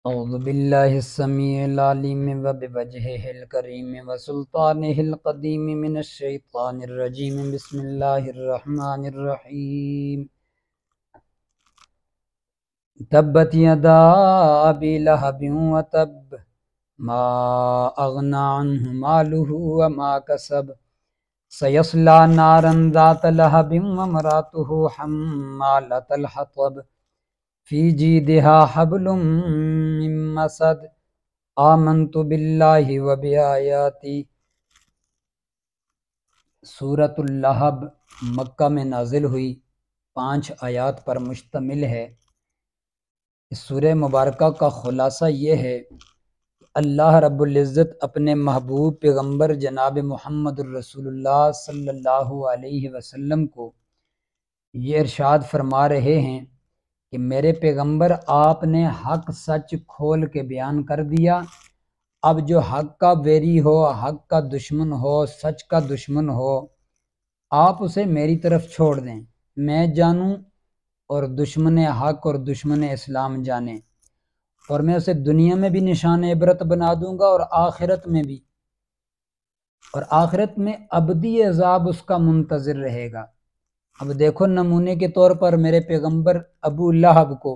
اعوذ باللہ السمیع العلیم وبوجہہ الکریم وسلطانہ القدیم من الشیطان الرجیم بسم اللہ الرحمن الرحیم تبت یدا ابی لہب وتب ما اغنی عنہ مالہ وما کسب سیصلی نارا ذات لہب وامرأتہ حمالۃ الحطب فی جیدہا حبل من مسد آمنت باللہ و بآیاتی۔ سورۃ اللہب مکہ میں نازل ہوئی، 5 آیات پر مشتمل ہے۔ اس سورہ مبارکہ کا خلاصہ یہ ہے کہ اللہ رب العزت اپنے محبوب پیغمبر جناب محمد الرسول اللہ صلی اللہ علیہ وسلم کو یہ ارشاد فرما رہے ہیں کہ میرے پیغمبر آپ نے حق سچ کھول کے بیان کر دیا، اب جو حق کا ویری ہو، حق کا دشمن ہو، سچ کا دشمن ہو، آپ اسے میری طرف چھوڑ دیں، میں جانوں اور دشمن حق اور دشمن اسلام جانے، اور میں اسے دنیا میں بھی نشان عبرت بنا دوں گا اور آخرت میں بھی، اور آخرت میں ابدی عذاب اس کا منتظر رہے گا۔ اب دیکھو نمونے کے طور پر میرے پیغمبر ابو لہب کو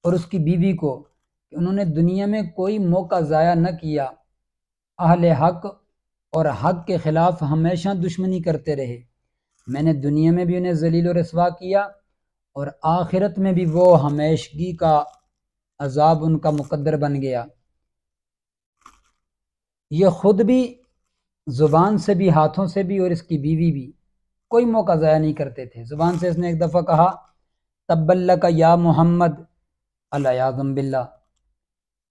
اور اس کی بیوی کو، کہ انہوں نے دنیا میں کوئی موقع ضائع نہ کیا، اہل حق اور حق کے خلاف ہمیشہ دشمنی کرتے رہے، میں نے دنیا میں بھی انہیں ذلیل و رسوا کیا اور آخرت میں بھی وہ ہمیشگی کا عذاب ان کا مقدر بن گیا۔ یہ خود بھی زبان سے بھی، ہاتھوں سے بھی، اور اس کی بیوی بھی کوئی موقع ضائع نہیں کرتے تھے۔ زبان سے اس نے ایک دفعہ کہا تبا لک یا محمد علیاذ باللہ،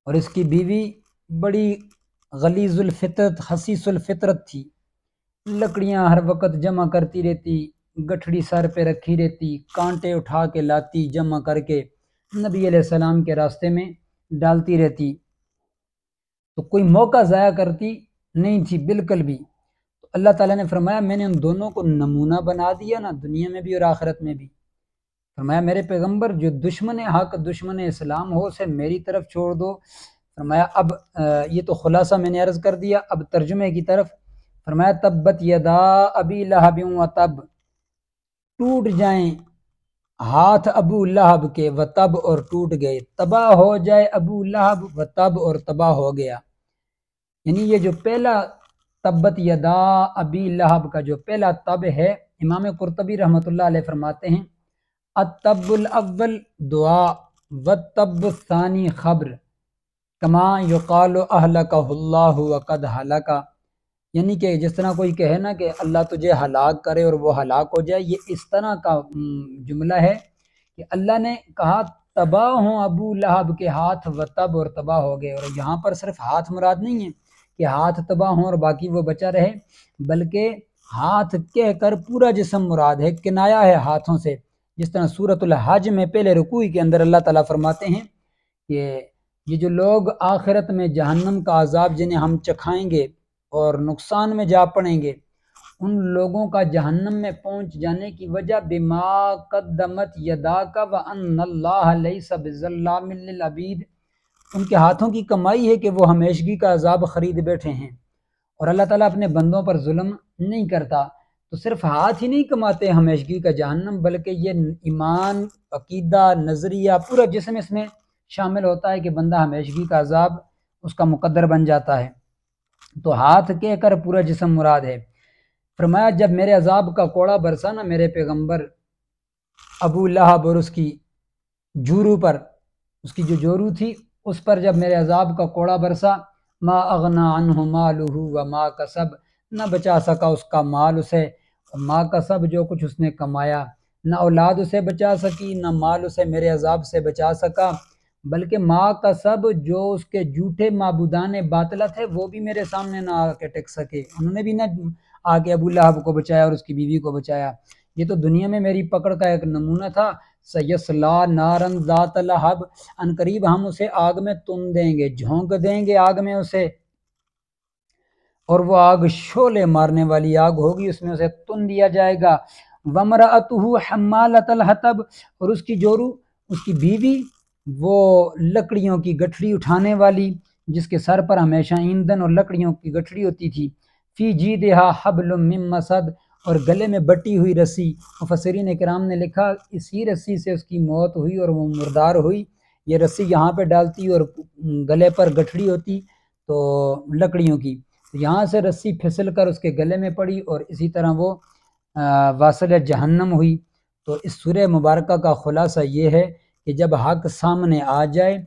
اور اس کی بیوی بڑی غلیظ الفطرت، خسیس الفطرت تھی، لکڑیاں ہر وقت جمع کرتی رہتی، گٹھڑی سر پہ رکھی رہتی، کانٹے اٹھا کے لاتی، جمع کر کے نبی علیہ السلام کے راستے میں ڈالتی رہتی، تو کوئی موقع ضائع کرتی نہیں تھی بالکل بھی۔ تو اللہ تعالیٰ نے فرمایا میں نے ان دونوں کو نمونہ بنا دیا نا، دنیا میں بھی اور آخرت میں بھی۔ فرمایا میرے پیغمبر جو دشمن حق دشمن اسلام ہو اسے میری طرف چھوڑ دو۔ فرمایا اب یہ تو خلاصہ میں نے عرض کر دیا، اب ترجمے کی طرف۔ فرمایا تبت یدا ابی لہب وتب، ٹوٹ جائیں ہاتھ ابو لہب کے، وتب اور ٹوٹ گئے، تباہ ہو جائے ابو لہب، وتب اور تباہ ہو گیا۔ یعنی یہ جو پہلا تبت یدا ابی لہب کا جو پہلا تب ہے، امام قرطبی رحمۃ اللہ علیہ فرماتے ہیں التب الاول دعا والتب الثانی خبر کما یقال اہلکہ اللہ وقد ہلکا، یعنی کہ جس طرح کوئی کہے نا کہ اللہ تجھے ہلاک کرے اور وہ ہلاک ہو جائے، یہ اس طرح کا جملہ ہے کہ اللہ نے کہا تباہ ہوں ابو لہب کے ہاتھ، وتب اور تباہ ہو گئے، اور یہاں پر صرف ہاتھ مراد نہیں ہے کہ ہاتھ تباہ ہوں اور باقی وہ بچا رہے، بلکہ ہاتھ کہہ کر پورا جسم مراد ہے، کنایا ہے ہاتھوں سے، جس طرح سورۃ الحج میں پہلے رکوع کے اندر اللہ تعالیٰ فرماتے ہیں کہ یہ جو لوگ آخرت میں جہنم کا عذاب جنہیں ہم چکھائیں گے اور نقصان میں جا پڑیں گے، ان لوگوں کا جہنم میں پہنچ جانے کی وجہ بما قدمت یداک وان اللہ لیس بظلام للعبید، ان کے ہاتھوں کی کمائی ہے کہ وہ ہمیشگی کا عذاب خرید بیٹھے ہیں، اور اللہ تعالیٰ اپنے بندوں پر ظلم نہیں کرتا۔ تو صرف ہاتھ ہی نہیں کماتے ہمیشگی کا جہنم، بلکہ یہ ایمان، عقیدہ، نظریہ، پورا جسم اس میں شامل ہوتا ہے کہ بندہ ہمیشگی کا عذاب اس کا مقدر بن جاتا ہے۔ تو ہاتھ کہہ کر پورا جسم مراد ہے۔ فرمایا جب میرے عذاب کا کوڑا برسا نا میرے پیغمبر ابو لہب اور اس کی جورو پر، اس کی جو جورو تھی اس پر جب میرے عذاب کا کوڑا برسا، ما اغنی عنہ مالہ وما کسب، نہ بچا سکا اس کا مال اسے، ما کسب جو کچھ اس نے کمایا، نہ اولاد اسے بچا سکی، نہ مال اسے میرے عذاب سے بچا سکا، بلکہ ما کسب جو اس کے جھوٹے معبودان باطلہ تھے وہ بھی میرے سامنے نہ آ کے ٹک سکے، انہوں نے بھی نہ آ کے ابو لہب کو بچایا اور اس کی بیوی کو بچایا۔ یہ تو دنیا میں میری پکڑ کا ایک نمونہ تھا، سیصلی نارا ذات لہب، ان قریب ہم اسے آگ میں تن دیں گے، جھونک دیں گے آگ میں اسے، اور وہ آگ شعلے مارنے والی آگ ہوگی، اس میں اسے تن دیا جائے گا۔ وامرأتہ حمالۃ الحطب، اور اس کی جورو، اس کی بیوی وہ لکڑیوں کی گٹھڑی اٹھانے والی جس کے سر پر ہمیشہ ایندھن اور لکڑیوں کی گٹھڑی ہوتی تھی، فی جیدہا حبل من مسد، اور گلے میں بٹی ہوئی رسی۔ مفسرین کرام نے لکھا اسی رسی سے اس کی موت ہوئی اور وہ مردار ہوئی۔ یہ رسی یہاں پہ ڈالتی اور گلے پر گٹھڑی ہوتی تو لکڑیوں کی، یہاں سے رسی پھسل کر اس کے گلے میں پڑی اور اسی طرح وہ واصل جہنم ہوئی۔ تو اس سورہ مبارکہ کا خلاصہ یہ ہے کہ جب حق سامنے آ جائے،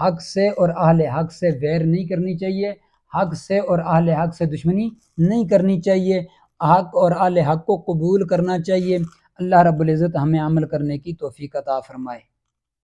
حق سے اور اہل حق سے ویر نہیں کرنی چاہیے، حق سے اور اہل حق سے دشمنی نہیں کرنی چاہیے، حق اور اہل حق کو قبول کرنا چاہیے۔ اللہ رب العزت ہمیں عمل کرنے کی توفیق عطا فرمائے۔